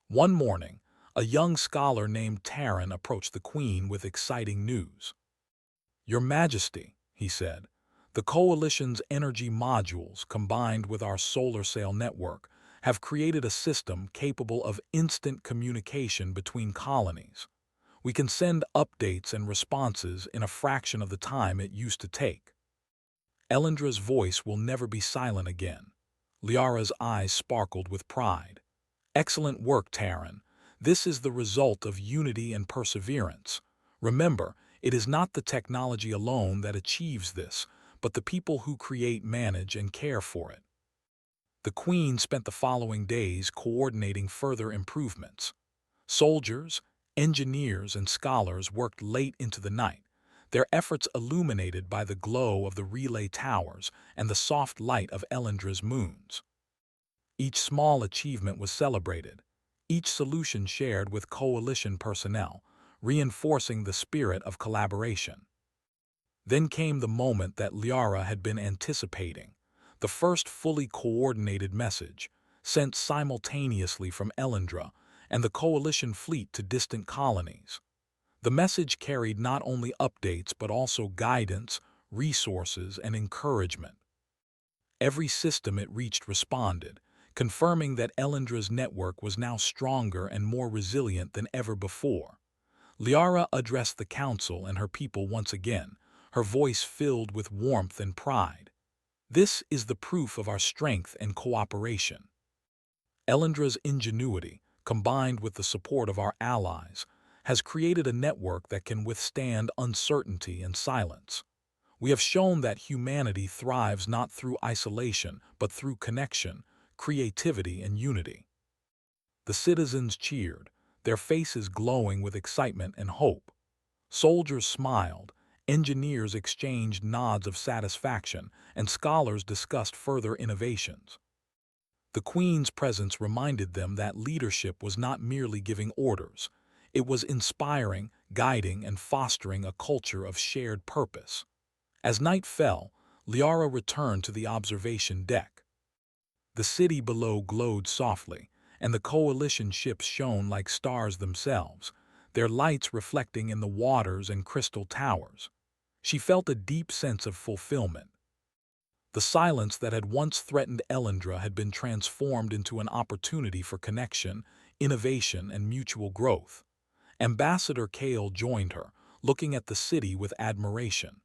One morning, a young scholar named Taryn approached the Queen with exciting news. "Your Majesty," he said, "the Coalition's energy modules, combined with our solar sail network, have created a system capable of instant communication between colonies. We can send updates and responses in a fraction of the time it used to take." Elendra's voice will never be silent again. Liara's eyes sparkled with pride. "Excellent work, Taryn. This is the result of unity and perseverance. Remember, it is not the technology alone that achieves this, but the people who create, manage, and care for it." The Queen spent the following days coordinating further improvements. Soldiers, engineers, and scholars worked late into the night, their efforts illuminated by the glow of the relay towers and the soft light of Elendra's moons. Each small achievement was celebrated, each solution shared with coalition personnel, reinforcing the spirit of collaboration. Then came the moment that Liara had been anticipating, the first fully coordinated message, sent simultaneously from Elendra and the coalition fleet to distant colonies. The message carried not only updates but also guidance, resources, and encouragement. Every system it reached responded, confirming that Elendra's network was now stronger and more resilient than ever before. Liara addressed the council and her people once again, her voice filled with warmth and pride. "This is the proof of our strength and cooperation. Elendra's ingenuity, combined with the support of our allies, has created a network that can withstand uncertainty and silence. We have shown that humanity thrives not through isolation, but through connection, creativity, and unity." The citizens cheered, their faces glowing with excitement and hope. Soldiers smiled, engineers exchanged nods of satisfaction, and scholars discussed further innovations. The Queen's presence reminded them that leadership was not merely giving orders. It was inspiring, guiding, and fostering a culture of shared purpose. As night fell, Liara returned to the observation deck. The city below glowed softly, and the coalition ships shone like stars themselves, their lights reflecting in the waters and crystal towers. She felt a deep sense of fulfillment. The silence that had once threatened Elendra had been transformed into an opportunity for connection, innovation, and mutual growth. Ambassador Kale joined her, looking at the city with admiration.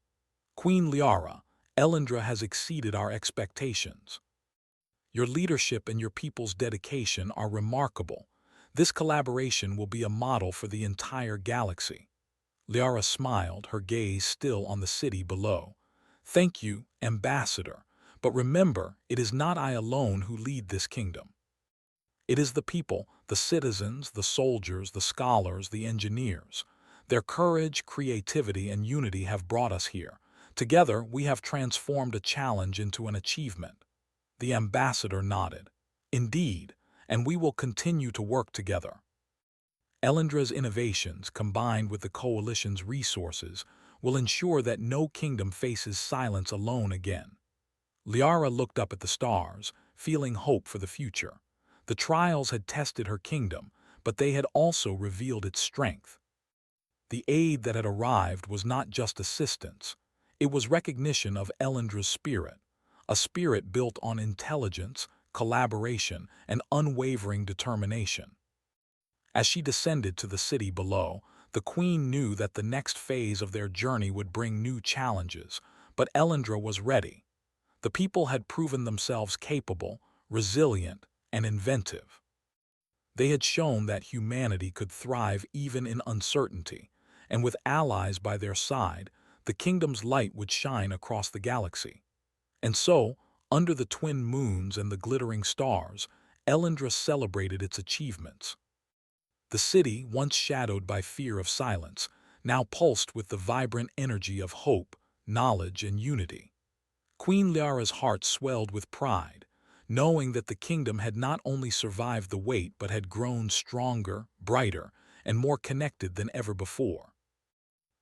"Queen Liara, Elendra has exceeded our expectations. Your leadership and your people's dedication are remarkable. This collaboration will be a model for the entire galaxy." Liara smiled, her gaze still on the city below. "Thank you, Ambassador, but remember, it is not I alone who lead this kingdom. It is the people, the citizens, the soldiers, the scholars, the engineers. Their courage, creativity, and unity have brought us here. Together, we have transformed a challenge into an achievement." The ambassador nodded. "Indeed, and we will continue to work together." Elendra's innovations, combined with the coalition's resources, will ensure that no kingdom faces silence alone again. Liara looked up at the stars, feeling hope for the future. The trials had tested her kingdom, but they had also revealed its strength. The aid that had arrived was not just assistance. It was recognition of Elendra's spirit, a spirit built on intelligence, collaboration, and unwavering determination. As she descended to the city below, the queen knew that the next phase of their journey would bring new challenges, but Elendra was ready. The people had proven themselves capable, resilient, and inventive. They had shown that humanity could thrive even in uncertainty, and with allies by their side, the kingdom's light would shine across the galaxy. And so, under the twin moons and the glittering stars, Elendra celebrated its achievements. The city, once shadowed by fear of silence, now pulsed with the vibrant energy of hope, knowledge, and unity. Queen Liara's heart swelled with pride, knowing that the kingdom had not only survived the wait but had grown stronger, brighter, and more connected than ever before.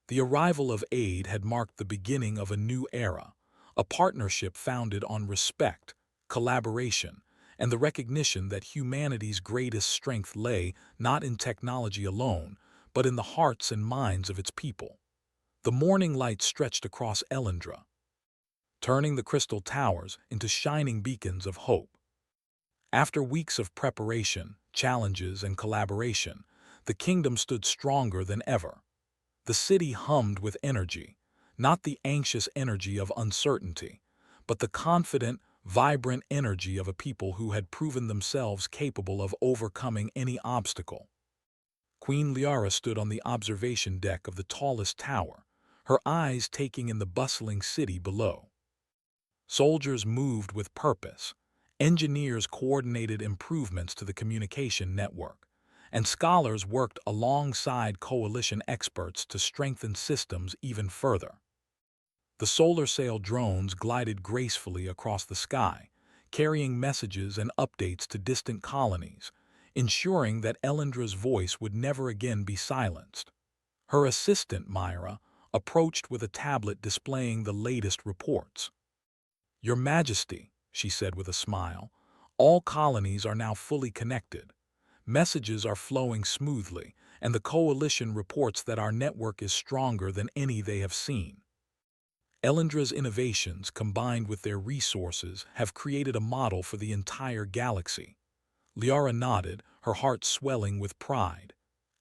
The arrival of aid had marked the beginning of a new era, a partnership founded on respect, collaboration, and the recognition that humanity's greatest strength lay not in technology alone, but in the hearts and minds of its people. The morning light stretched across Elendra, turning the crystal towers into shining beacons of hope. After weeks of preparation, challenges, and collaboration, the kingdom stood stronger than ever. The city hummed with energy, not the anxious energy of uncertainty, but the confident, vibrant energy of a people who had proven themselves capable of overcoming any obstacle. Queen Liara stood on the observation deck of the tallest tower, her eyes taking in the bustling city below. Soldiers moved with purpose, engineers coordinated improvements to the communication network, and scholars worked alongside coalition experts to strengthen systems even further. The solar sail drones glided gracefully across the sky, carrying messages and updates to distant colonies, ensuring that Elendra's voice would never again be silenced. Her assistant, Myra, approached with a tablet displaying the latest reports. "Your Majesty," she said with a smile, "all colonies are now fully connected. Messages are flowing smoothly, and the coalition reports that our network is stronger than any they have seen." Elendra's innovations, combined with their resources, have created a model for the entire galaxy. Liara nodded, her heart swelling with pride.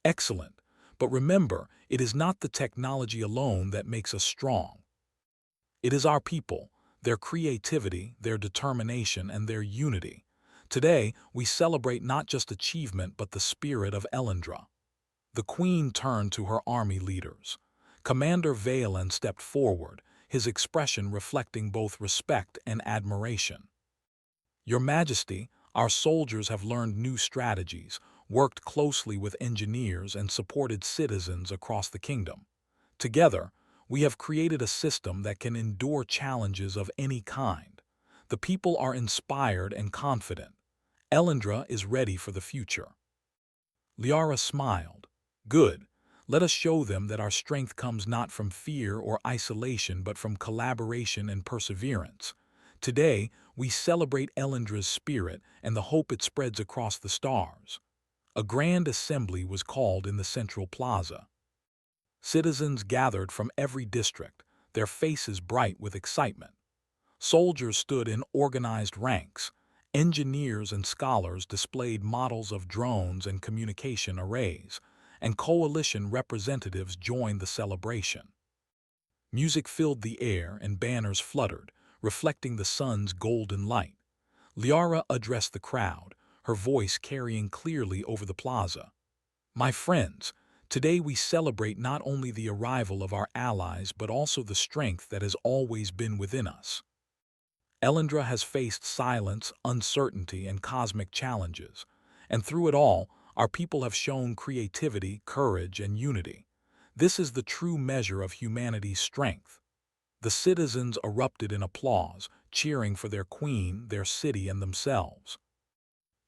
"Excellent, but remember, it is not the technology alone that makes us strong. It is our people, their creativity, their determination, and their unity. Today, we celebrate not just achievement but the spirit of Elendra." The queen turned to her army leaders. Commander Valen stepped forward, his expression reflecting both respect and admiration. "Your Majesty, our soldiers have learned new strategies, worked closely with engineers, and supported citizens across the kingdom. Together, we have created a system that can endure challenges of any kind. The people are inspired and confident. Elendra is ready for the future." Liara smiled. "Good. Let us show them that our strength comes not from fear or isolation but from collaboration and perseverance. Today, we celebrate Elendra's spirit and the hope it spreads across the stars." A grand assembly was called in the central plaza. Citizens gathered from every district, their faces bright with excitement. Soldiers stood in organized ranks. Engineers and scholars displayed models of drones and communication arrays, and coalition representatives joined the celebration. Music filled the air and banners fluttered, reflecting the sun's golden light. Liara addressed the crowd, her voice carrying clearly over the plaza. "My friends, today we celebrate not only the arrival of our allies but also the strength that has always been within us. Elendra has faced silence, uncertainty, and cosmic challenges, and through it all, our people have shown creativity, courage, and unity. This is the true measure of humanity's strength. The citizens erupted in applause, cheering for their queen, their city, and themselves.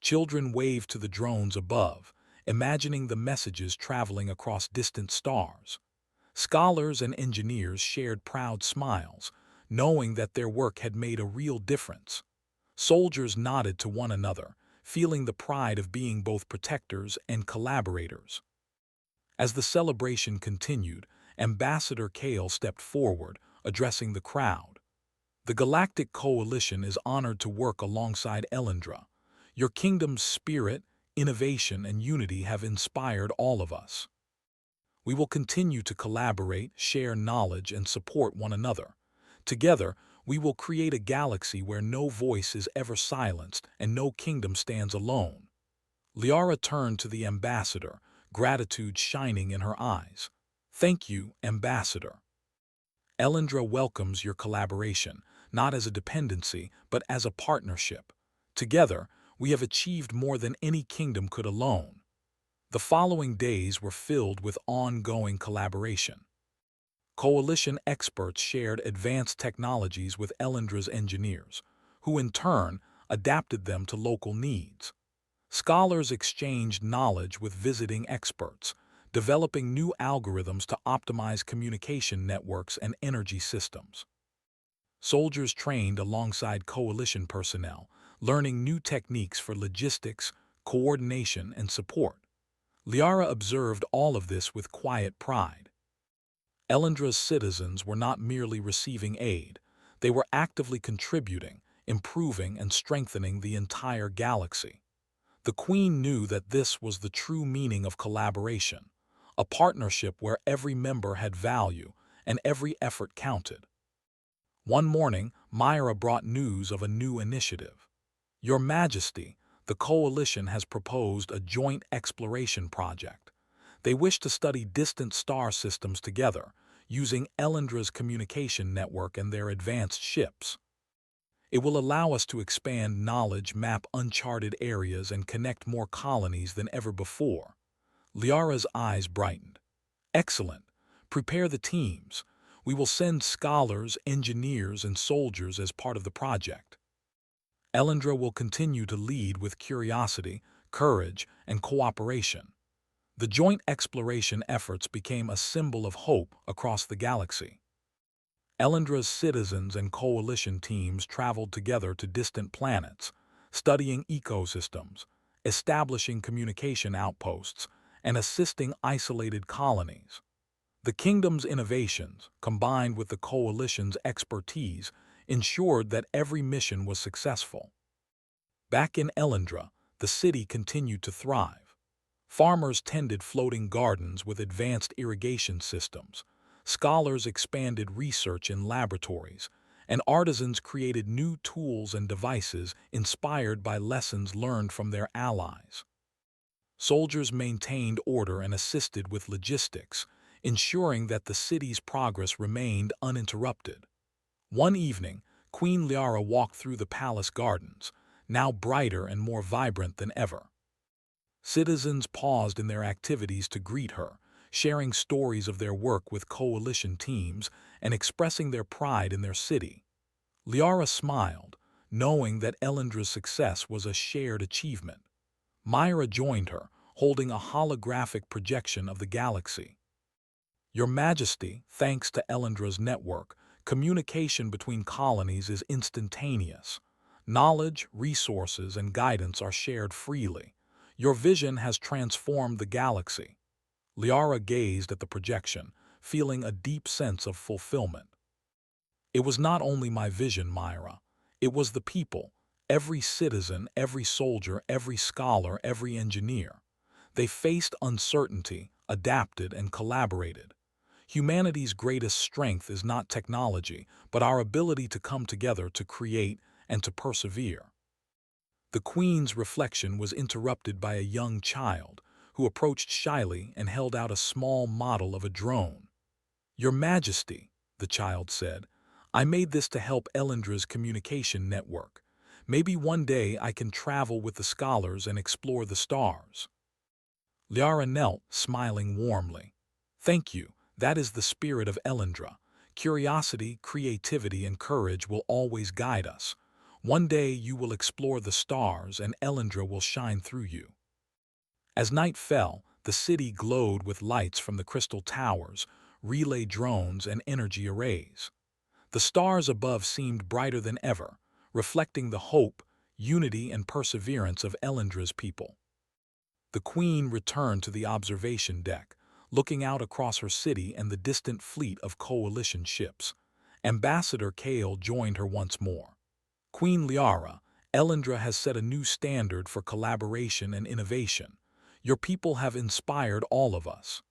Children waved to the drones above, imagining the messages traveling across distant stars. Scholars and engineers shared proud smiles, knowing that their work had made a real difference. Soldiers nodded to one another, feeling the pride of being both protectors and collaborators. As the celebration continued, Ambassador Kale stepped forward, addressing the crowd. The Galactic Coalition is honored to work alongside Elendra. Your kingdom's spirit, innovation, and unity have inspired all of us. We will continue to collaborate, share knowledge, and support one another. Together, we will create a galaxy where no voice is ever silenced and no kingdom stands alone. Liara turned to the ambassador, gratitude shining in her eyes. Thank you, ambassador. Elendra welcomes your collaboration, not as a dependency, but as a partnership. Together, we have achieved more than any kingdom could alone. The following days were filled with ongoing collaboration. Coalition experts shared advanced technologies with Elendra's engineers, who in turn adapted them to local needs. Scholars exchanged knowledge with visiting experts, developing new algorithms to optimize communication networks and energy systems. Soldiers trained alongside coalition personnel, learning new techniques for logistics, coordination, and support. Liara observed all of this with quiet pride. Elendra's citizens were not merely receiving aid, they were actively contributing, improving, and strengthening the entire galaxy. The Queen knew that this was the true meaning of collaboration, a partnership where every member had value and every effort counted. One morning, Myra brought news of a new initiative. Your Majesty, the Coalition has proposed a joint exploration project. They wish to study distant star systems together, using Elendra's communication network and their advanced ships. It will allow us to expand knowledge, map uncharted areas, and connect more colonies than ever before. Liara's eyes brightened. Excellent. Prepare the teams. We will send scholars, engineers, and soldiers as part of the project. Elendra will continue to lead with curiosity, courage, and cooperation. The joint exploration efforts became a symbol of hope across the galaxy. Elendra's citizens and coalition teams traveled together to distant planets, studying ecosystems, establishing communication outposts, and assisting isolated colonies. The kingdom's innovations, combined with the coalition's expertise, ensured that every mission was successful. Back in Elendra, the city continued to thrive. Farmers tended floating gardens with advanced irrigation systems. Scholars expanded research in laboratories, and artisans created new tools and devices inspired by lessons learned from their allies. Soldiers maintained order and assisted with logistics, ensuring that the city's progress remained uninterrupted. One evening, Queen Liara walked through the palace gardens, now brighter and more vibrant than ever. Citizens paused in their activities to greet her, sharing stories of their work with coalition teams and expressing their pride in their city. Liara smiled, knowing that Elendra's success was a shared achievement. Myra joined her, holding a holographic projection of the galaxy. Your Majesty, thanks to Elendra's network, communication between colonies is instantaneous. Knowledge, resources, and guidance are shared freely. Your vision has transformed the galaxy. Liara gazed at the projection, feeling a deep sense of fulfillment. It was not only my vision, Myra. It was the people, every citizen, every soldier, every scholar, every engineer. They faced uncertainty, adapted, and collaborated. Humanity's greatest strength is not technology, but our ability to come together to create and to persevere. The Queen's reflection was interrupted by a young child, who approached shyly and held out a small model of a drone. Your Majesty, the child said, I made this to help Elendra's communication network. Maybe one day I can travel with the scholars and explore the stars. Liara knelt, smiling warmly. Thank you. That is the spirit of Elendra. Curiosity, creativity, and courage will always guide us. One day you will explore the stars and Elendra will shine through you. As night fell, the city glowed with lights from the crystal towers, relay drones, and energy arrays. The stars above seemed brighter than ever, reflecting the hope, unity, and perseverance of Elendra's people. The queen returned to the observation deck, looking out across her city and the distant fleet of coalition ships. Ambassador Kale joined her once more. Queen Liara, Elendra has set a new standard for collaboration and innovation. Your people have inspired all of us.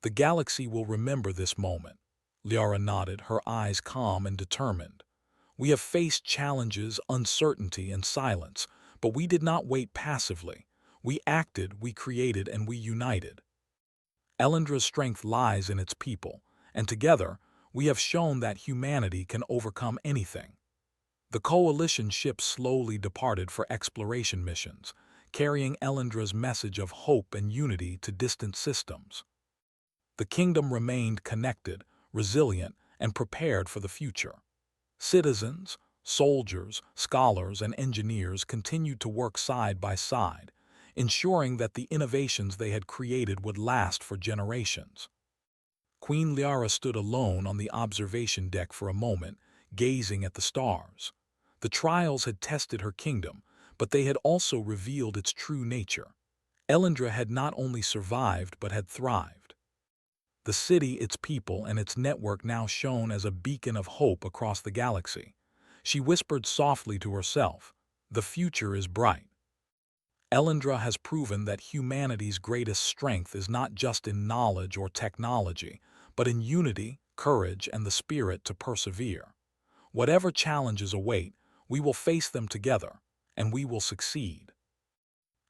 The galaxy will remember this moment. Liara nodded, her eyes calm and determined. We have faced challenges, uncertainty, and silence, but we did not wait passively. We acted, we created, and we united. Elendra's strength lies in its people, and together, we have shown that humanity can overcome anything. The coalition ships slowly departed for exploration missions, carrying Elendra's message of hope and unity to distant systems. The kingdom remained connected, resilient, and prepared for the future. Citizens, soldiers, scholars, and engineers continued to work side by side, ensuring that the innovations they had created would last for generations. Queen Liara stood alone on the observation deck for a moment, gazing at the stars. The trials had tested her kingdom, but they had also revealed its true nature. Elendra had not only survived but had thrived. The city, its people, and its network now shone as a beacon of hope across the galaxy. She whispered softly to herself, "The future is bright." Elendra has proven that humanity's greatest strength is not just in knowledge or technology, but in unity, courage, and the spirit to persevere. Whatever challenges await, we will face them together, and we will succeed.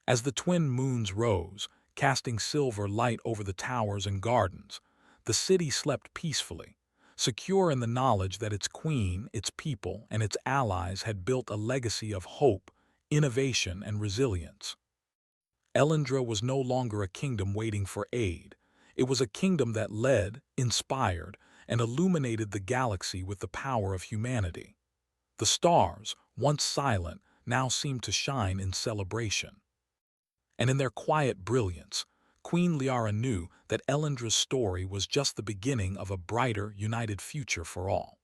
As the twin moons rose, casting silver light over the towers and gardens, the city slept peacefully, secure in the knowledge that its queen, its people, and its allies had built a legacy of hope, innovation, and resilience. Elendra was no longer a kingdom waiting for aid. It was a kingdom that led, inspired, and illuminated the galaxy with the power of humanity. The stars, once silent, now seemed to shine in celebration. And in their quiet brilliance, Queen Liara knew that Elendra's story was just the beginning of a brighter, united future for all.